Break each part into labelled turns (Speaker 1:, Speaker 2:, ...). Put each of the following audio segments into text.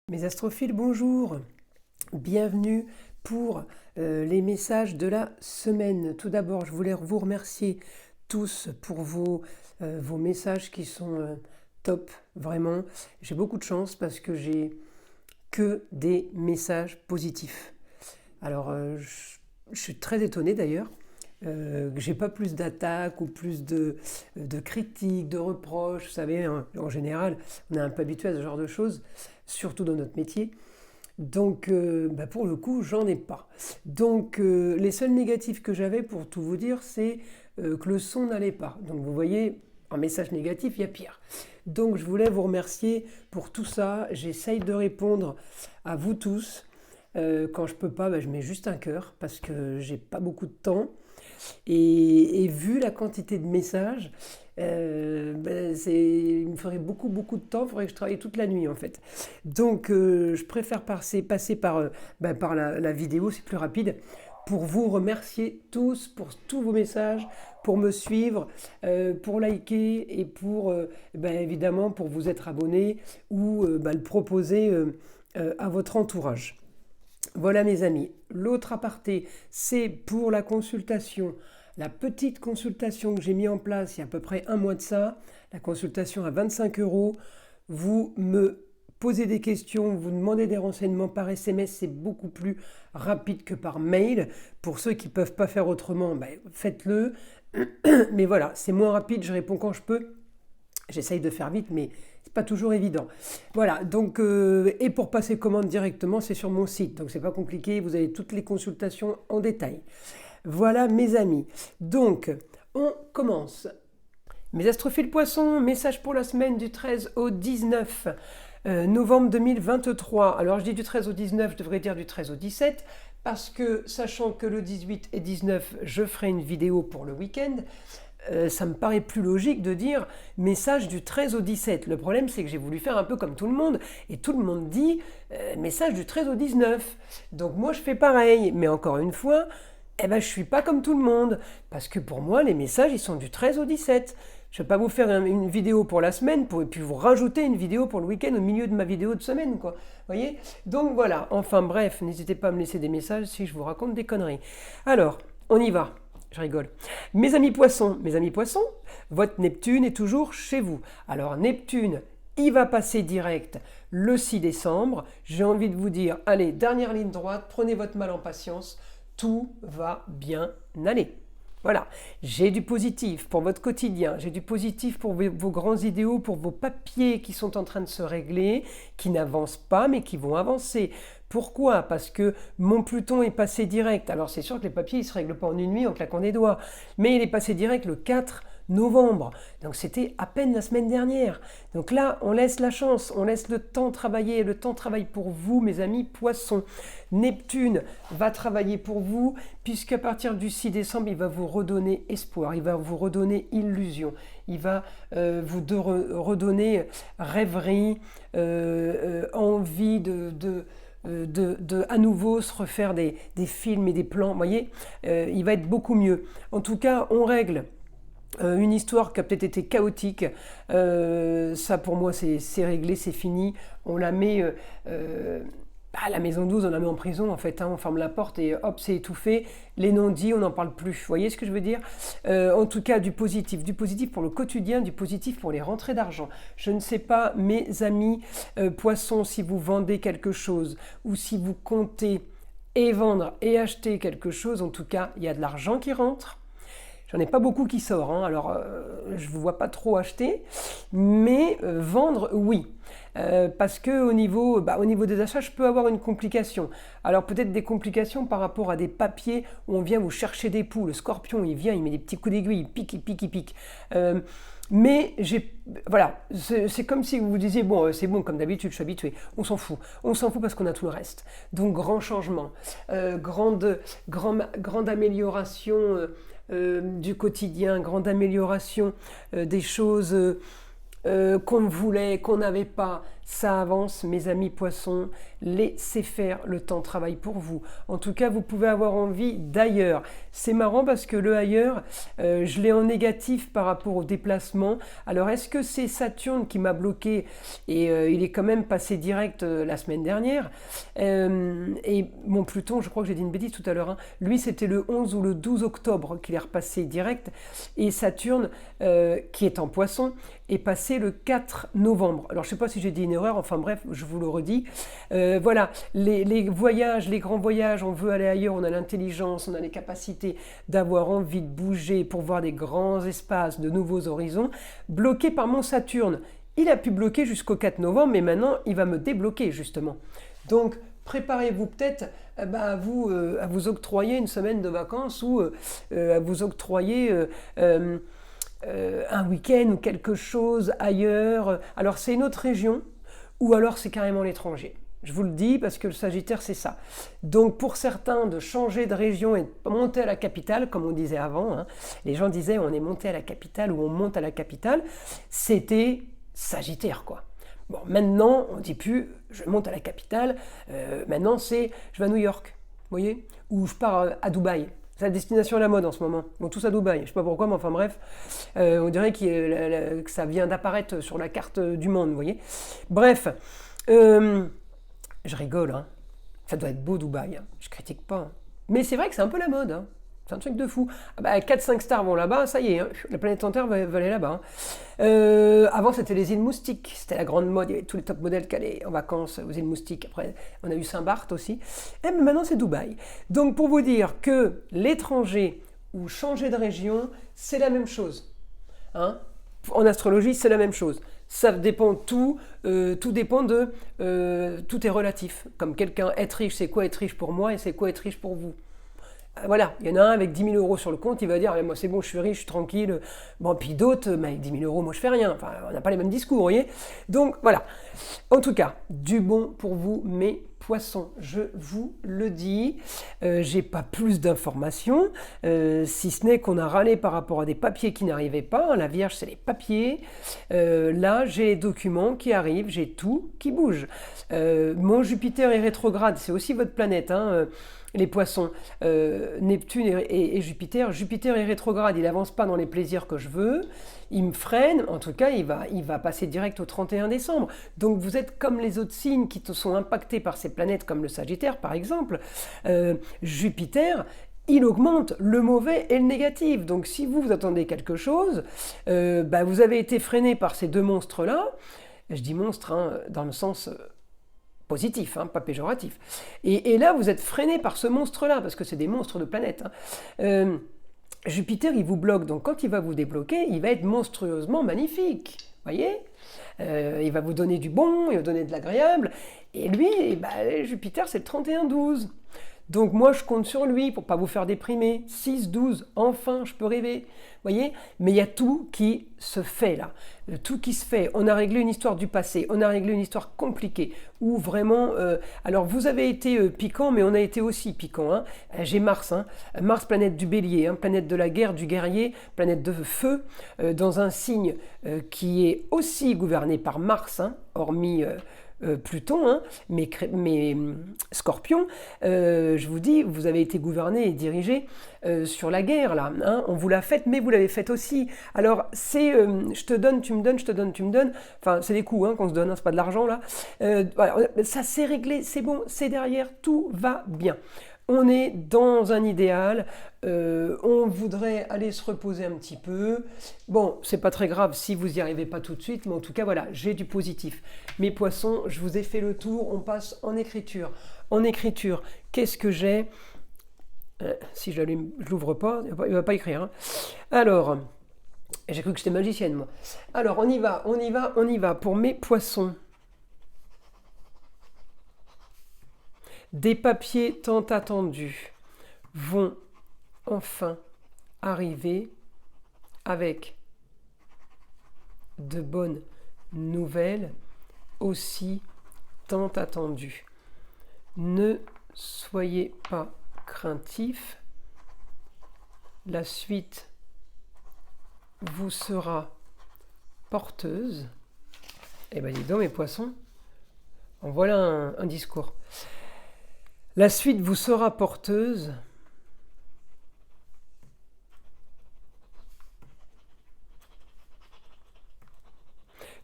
Speaker 1: Mes astrophiles, bonjour. Bienvenue pour les messages de la semaine. Tout d'abord, je voulais vous remercier tous pour vos messages qui sont top, vraiment. J'ai beaucoup de chance parce que j'ai que des messages positifs. Alors, je suis très étonnée d'ailleurs. Que j'ai pas plus d'attaques ou plus de critiques, de reproches. Vous savez, en général, on est un peu habitué à ce genre de choses, surtout dans notre métier. Donc, pour le coup, j'en ai pas. Donc, les seuls négatifs que j'avais, pour tout vous dire, c'est que le son n'allait pas. Donc, vous voyez, un message négatif, il y a pire. Donc, je voulais vous remercier pour tout ça. J'essaye de répondre à vous tous. Quand je peux pas, je mets juste un cœur parce que j'ai pas beaucoup de temps. Et vu la quantité de messages, il me ferait beaucoup de temps, il faudrait que je travaille toute la nuit en fait. Donc je préfère passer par la vidéo, c'est plus rapide, pour vous remercier tous pour tous vos messages, pour me suivre, pour liker et pour évidemment pour vous être abonné ou le proposer à votre entourage. Voilà mes amis, l'autre aparté, c'est pour la consultation, la petite consultation que j'ai mis en place il y a à peu près un mois de ça, la consultation à 25 €. Vous me posez des questions, vous demandez des renseignements par SMS, c'est beaucoup plus rapide que par mail. Pour ceux qui ne peuvent pas faire autrement, faites-le. Mais voilà, c'est moins rapide, je réponds quand je peux. J'essaye de faire vite, mais c'est pas toujours évident. Voilà, donc, et pour passer commande directement, c'est sur mon site. Donc, c'est pas compliqué, vous avez toutes les consultations en détail. Voilà, mes amis. Donc, on commence. Mes astrophiles poissons, message pour la semaine du 13 au 19 novembre 2023. Alors, je dis du 13 au 19, je devrais dire du 13 au 17, parce que, sachant que le 18 et 19, je ferai une vidéo pour le week-end, ça me paraît plus logique de dire message du 13 au 17. Le problème, c'est que j'ai voulu faire un peu comme tout le monde, et tout le monde dit message du 13 au 19. Donc moi, je fais pareil, mais encore une fois, je suis pas comme tout le monde, parce que pour moi, les messages, ils sont du 13 au 17. Je ne vais pas vous faire une vidéo pour la semaine, et puis vous rajouter une vidéo pour le week-end au milieu de ma vidéo de semaine, quoi. Voyez ? Donc voilà, enfin bref, n'hésitez pas à me laisser des messages si je vous raconte des conneries. Alors, on y va. Je rigole. Mes amis poissons, votre Neptune est toujours chez vous. Alors Neptune, il va passer direct le 6 décembre. J'ai envie de vous dire, allez, dernière ligne droite, prenez votre mal en patience, tout va bien aller. Voilà, j'ai du positif pour votre quotidien, j'ai du positif pour vos grands idéaux, pour vos papiers qui sont en train de se régler, qui n'avancent pas mais qui vont avancer. Pourquoi ? Parce que mon Pluton est passé direct. Alors c'est sûr que les papiers ne se règlent pas en une nuit en claquant des doigts, mais il est passé direct le 4 novembre. Donc c'était à peine la semaine dernière. Donc là, on laisse la chance, on laisse le temps travailler. Le temps travaille pour vous, mes amis poissons. Neptune va travailler pour vous, puisqu'à partir du 6 décembre, il va vous redonner espoir, il va vous redonner illusion, il va vous redonner rêverie, envie de à nouveau se refaire des films et des plans. Vous voyez, il va être beaucoup mieux. En tout cas, on règle une histoire qui a peut-être été chaotique. Ça, pour moi, c'est réglé, c'est fini. On la met à la maison 12, on la met en prison, en fait. On ferme la porte et hop, c'est étouffé. Les non-dits, on n'en parle plus. Vous voyez ce que je veux dire ? En tout cas, du positif pour le quotidien, du positif pour les rentrées d'argent. Je ne sais pas, mes amis poissons, si vous vendez quelque chose ou si vous comptez et vendre et acheter quelque chose, en tout cas, il y a de l'argent qui rentre. J'en ai pas beaucoup qui sort, alors je ne vous vois pas trop acheter, mais vendre, oui. Parce que au niveau des achats, je peux avoir une complication. Alors peut-être des complications par rapport à des papiers où on vient vous chercher des poux. Le scorpion, il vient, il met des petits coups d'aiguille, il pique. Mais voilà, c'est comme si vous vous disiez, bon, c'est bon, comme d'habitude, je suis habitué. On s'en fout parce qu'on a tout le reste. Donc grand changement, grande amélioration du quotidien, grande amélioration des choses qu'on voulait, qu'on n'avait pas. ça avance, mes amis poissons, laissez faire, le temps travaille pour vous. En tout cas, vous pouvez avoir envie d'ailleurs. C'est marrant parce que le ailleurs, je l'ai en négatif par rapport au déplacement. Alors, est-ce que c'est Saturne qui m'a bloqué et il est quand même passé direct la semaine dernière et mon Pluton, je crois que j'ai dit une bêtise tout à l'heure, hein, lui c'était le 11 ou le 12 octobre qu'il est repassé direct et Saturne, qui est en Poisson, est passé le 4 novembre. Alors je ne sais pas si j'ai dit une erreur, enfin bref, je vous le redis. Voilà, les voyages, les grands voyages, on veut aller ailleurs, on a l'intelligence, on a les capacités d'avoir envie de bouger pour voir des grands espaces, de nouveaux horizons, bloqués par mon Saturne. Il a pu bloquer jusqu'au 4 novembre, mais maintenant il va me débloquer justement. Donc préparez-vous peut-être à vous octroyer une semaine de vacances ou à vous octroyer un week-end ou quelque chose ailleurs. Alors c'est une autre région ou alors c'est carrément l'étranger. Je vous le dis parce que le Sagittaire c'est ça. Donc pour certains de changer de région et de monter à la capitale, comme on disait avant, hein, les gens disaient on est monté à la capitale ou on monte à la capitale, c'était Sagittaire quoi. Bon, maintenant, on ne dit plus je monte à la capitale, maintenant c'est je vais à New York, vous voyez, ou je pars à Dubaï. C'est la destination à la mode en ce moment. Bon, tous à Dubaï, je ne sais pas pourquoi, mais enfin bref, on dirait que ça vient d'apparaître sur la carte du monde, vous voyez. Bref, je rigole, hein. Ça doit être beau Dubaï, hein. Je critique pas. Hein. Mais c'est vrai que c'est un peu la mode, hein. C'est un truc de fou. Ah bah, 4-5 stars vont là-bas, ça y est, hein, la planète entière va aller là-bas. Hein. Avant, c'était les îles Moustiques. C'était la grande mode. Il y avait tous les top modèles qui allaient en vacances aux îles Moustiques. Après, on a eu Saint-Barth aussi. Et maintenant, c'est Dubaï. Donc, pour vous dire que l'étranger ou changer de région, c'est la même chose. Hein. En astrologie, c'est la même chose. Ça dépend tout dépend de... tout est relatif. Comme quelqu'un, être riche, c'est quoi être riche pour moi et c'est quoi être riche pour vous. Voilà, il y en a un avec 10 000 euros sur le compte, il va dire moi c'est bon, je suis riche, je suis tranquille. Bon, puis d'autres, mais avec 10 000 euros, moi je fais rien. Enfin, on n'a pas les mêmes discours, vous voyez. Donc voilà. En tout cas, du bon pour vous, mes poissons, je vous le dis. J'ai pas plus d'informations, si ce n'est qu'on a râlé par rapport à des papiers qui n'arrivaient pas. La Vierge, c'est les papiers. Là, j'ai les documents qui arrivent, j'ai tout qui bouge. Mon Jupiter est rétrograde, c'est aussi votre planète, hein. Les poissons, Neptune et Jupiter. Jupiter est rétrograde, il n'avance pas dans les plaisirs que je veux, il me freine, en tout cas il va passer direct au 31 décembre. Donc vous êtes comme les autres signes qui sont impactés par ces planètes comme le Sagittaire par exemple. Jupiter, il augmente le mauvais et le négatif. Donc si vous attendez quelque chose, vous avez été freiné par ces deux monstres-là. Je dis monstres hein, dans le sens... positif, hein, pas péjoratif. Et là, vous êtes freiné par ce monstre-là, parce que c'est des monstres de planète. Hein. Jupiter, il vous bloque, donc quand il va vous débloquer, il va être monstrueusement magnifique. Voyez, il va vous donner du bon, il va vous donner de l'agréable. Et lui, Jupiter, c'est le 31-12. Donc moi, je compte sur lui pour pas vous faire déprimer. 6-12, enfin, je peux rêver. Voyez, mais il y a tout qui se fait là. Tout qui se fait. On a réglé une histoire du passé. On a réglé une histoire compliquée. Où vraiment... alors, vous avez été piquant, mais on a été aussi piquant. Hein. J'ai Mars. Hein. Mars, planète du bélier. Hein, planète de la guerre, du guerrier. Planète de feu. Dans un signe qui est aussi gouverné par Mars. Hein, hormis... Pluton, hein, mais Scorpion, je vous dis, vous avez été gouverné et dirigé sur la guerre, là. Hein, on vous l'a faite, mais vous l'avez faite aussi. Alors, c'est je te donne, tu me donnes, je te donne, tu me donnes. Enfin, c'est des coups hein, qu'on se donne, hein, c'est pas de l'argent, là. Voilà, ça s'est réglé, c'est bon, c'est derrière, tout va bien. On est dans un idéal, on voudrait aller se reposer un petit peu. Bon, c'est pas très grave si vous n'y arrivez pas tout de suite, mais en tout cas, voilà, j'ai du positif. Mes poissons, je vous ai fait le tour, on passe en écriture. En écriture, qu'est-ce que j'ai ? Si je l'ouvre pas, il va pas écrire. Hein. Alors, j'ai cru que j'étais magicienne, moi. Alors, on y va pour mes poissons. Des papiers tant attendus vont enfin arriver avec de bonnes nouvelles aussi tant attendues. Ne soyez pas craintifs, la suite vous sera porteuse. Eh bien dis donc mes poissons, En voilà un discours. La suite vous sera porteuse.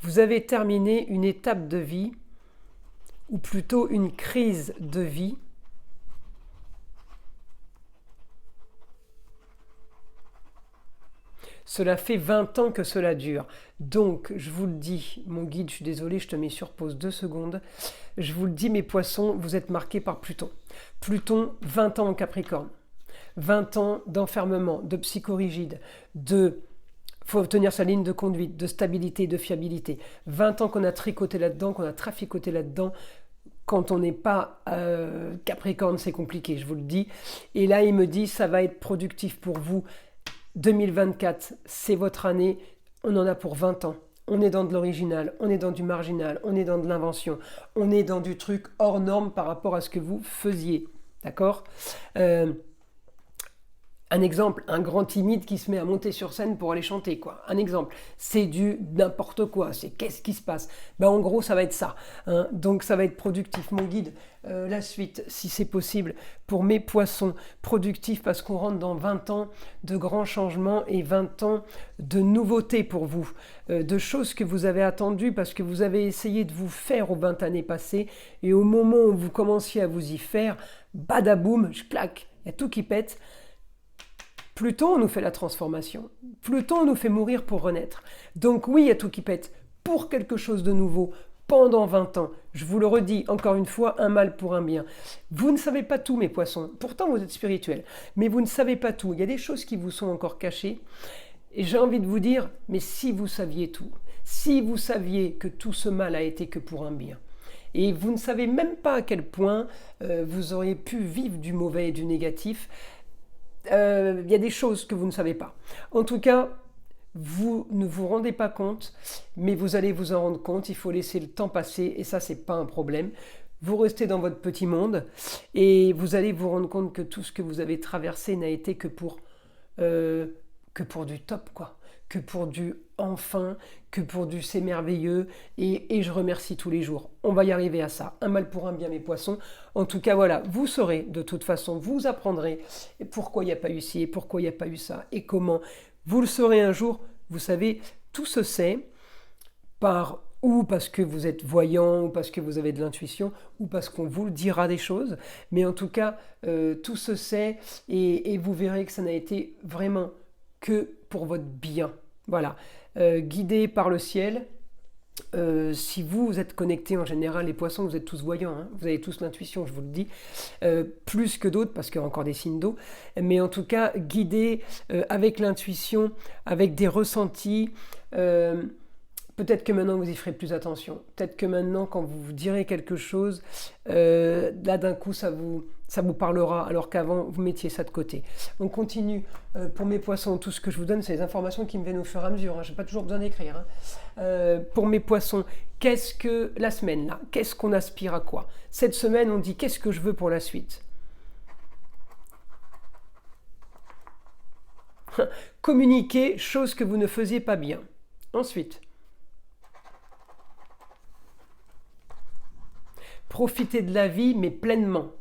Speaker 1: Vous avez terminé une étape de vie, ou plutôt une crise de vie. Cela fait 20 ans que cela dure. Donc, je vous le dis, mon guide, je suis désolé, je te mets sur pause 2 secondes. Je vous le dis, mes poissons, vous êtes marqués par Pluton. Pluton, 20 ans en Capricorne. 20 ans d'enfermement, de psychorigide, faut tenir sa ligne de conduite, de stabilité, de fiabilité. 20 ans qu'on a tricoté là-dedans, qu'on a traficoté là-dedans. Quand on n'est pas Capricorne, c'est compliqué, je vous le dis. Et là, il me dit, ça va être productif pour vous. 2024, c'est votre année. On en a pour 20 ans. On est dans de l'original, on est dans du marginal, on est dans de l'invention. On est dans du truc hors norme par rapport à ce que vous faisiez. D'accord ? Un exemple, un grand timide qui se met à monter sur scène pour aller chanter, quoi. Un exemple, c'est du n'importe quoi, c'est qu'est-ce qui se passe. Ben, en gros, ça va être ça, hein. Donc ça va être productif. Mon guide, la suite, si c'est possible, pour mes poissons, productifs parce qu'on rentre dans 20 ans de grands changements et 20 ans de nouveautés pour vous, de choses que vous avez attendues parce que vous avez essayé de vous faire aux 20 années passées et au moment où vous commenciez à vous y faire, badaboum, je claque, il y a tout qui pète. Pluton nous fait la transformation. Pluton nous fait mourir pour renaître. Donc oui, il y a tout qui pète pour quelque chose de nouveau pendant 20 ans. Je vous le redis, encore une fois, un mal pour un bien. Vous ne savez pas tout, mes poissons. Pourtant, vous êtes spirituels. Mais vous ne savez pas tout. Il y a des choses qui vous sont encore cachées. Et j'ai envie de vous dire, mais si vous saviez tout, si vous saviez que tout ce mal a été que pour un bien, et vous ne savez même pas à quel point vous auriez pu vivre du mauvais et du négatif, y a des choses que vous ne savez pas. En tout cas, vous ne vous rendez pas compte, mais vous allez vous en rendre compte. Il faut laisser le temps passer et ça, c'est pas un problème. Vous restez dans votre petit monde et vous allez vous rendre compte que tout ce que vous avez traversé n'a été que pour du top, quoi. Que pour du enfin, que pour du c'est merveilleux et je remercie tous les jours. On va y arriver à ça. Un mal pour un bien, mes poissons. En tout cas, voilà, vous saurez de toute façon, vous apprendrez pourquoi il n'y a pas eu ci et pourquoi il n'y a pas eu ça et comment. Vous le saurez un jour. Vous savez, tout se sait ou parce que vous êtes voyant, ou parce que vous avez de l'intuition, ou parce qu'on vous le dira des choses. Mais en tout cas, tout se sait et vous verrez que ça n'a été vraiment que pour votre bien. Voilà, guidé par le ciel. Si vous êtes connectés en général, les poissons, vous êtes tous voyants, hein, vous avez tous l'intuition, je vous le dis, plus que d'autres parce qu'il y a encore des signes d'eau, mais en tout cas guidé avec l'intuition, avec des ressentis. Peut-être que maintenant vous y ferez plus attention. Peut-être que maintenant, quand vous vous direz quelque chose, là d'un coup ça vous parlera, alors qu'avant vous mettiez ça de côté. On continue. Pour mes poissons, tout ce que je vous donne, c'est les informations qui me viennent au fur et à mesure. Hein. Je n'ai pas toujours besoin d'écrire. Hein. Pour mes poissons, qu'est-ce que la semaine là ? Qu'est-ce qu'on aspire à quoi ? Cette semaine, on dit qu'est-ce que je veux pour la suite ? Communiquer, chose que vous ne faisiez pas bien. Ensuite, profiter de la vie, mais pleinement.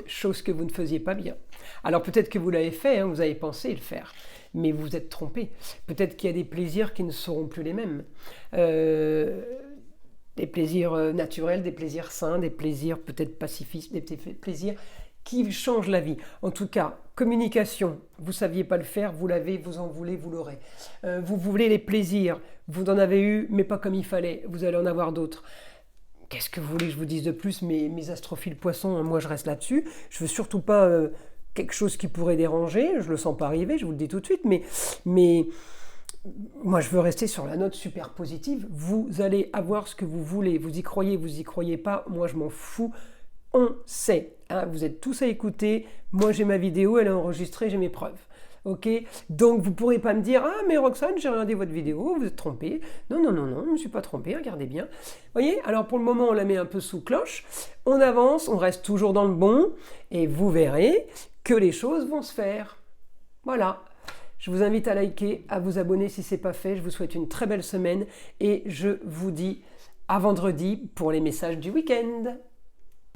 Speaker 1: Chose que vous ne faisiez pas bien. Alors peut-être que vous l'avez fait, hein, vous avez pensé le faire, mais vous vous êtes trompé. Peut-être qu'il y a des plaisirs qui ne seront plus les mêmes. Des plaisirs naturels, des plaisirs sains, des plaisirs peut-être pacifistes, des plaisirs qui changent la vie. En tout cas, communication, vous ne saviez pas le faire, vous l'avez, vous en voulez, vous l'aurez. Vous voulez les plaisirs, vous en avez eu, mais pas comme il fallait, vous allez en avoir d'autres. Qu'est-ce que vous voulez que je vous dise de plus, mes astrophiles poissons, moi je reste là-dessus. Je veux surtout pas quelque chose qui pourrait déranger, je le sens pas arriver, je vous le dis tout de suite, mais moi je veux rester sur la note super positive. Vous allez avoir ce que vous voulez, vous y croyez pas, moi je m'en fous. On sait, hein, vous êtes tous à écouter, moi j'ai ma vidéo, elle est enregistrée, j'ai mes preuves. Ok, donc vous ne pourrez pas me dire ah mais Roxane, j'ai regardé votre vidéo, vous êtes trompée. Non, je ne me suis pas trompée, regardez bien. Voyez, alors pour le moment on la met un peu sous cloche, on avance, on reste toujours dans le bon et vous verrez que les choses vont se faire. Voilà, je vous invite à liker, à vous abonner si ce n'est pas fait, je vous souhaite une très belle semaine et je vous dis À vendredi pour les messages du week-end.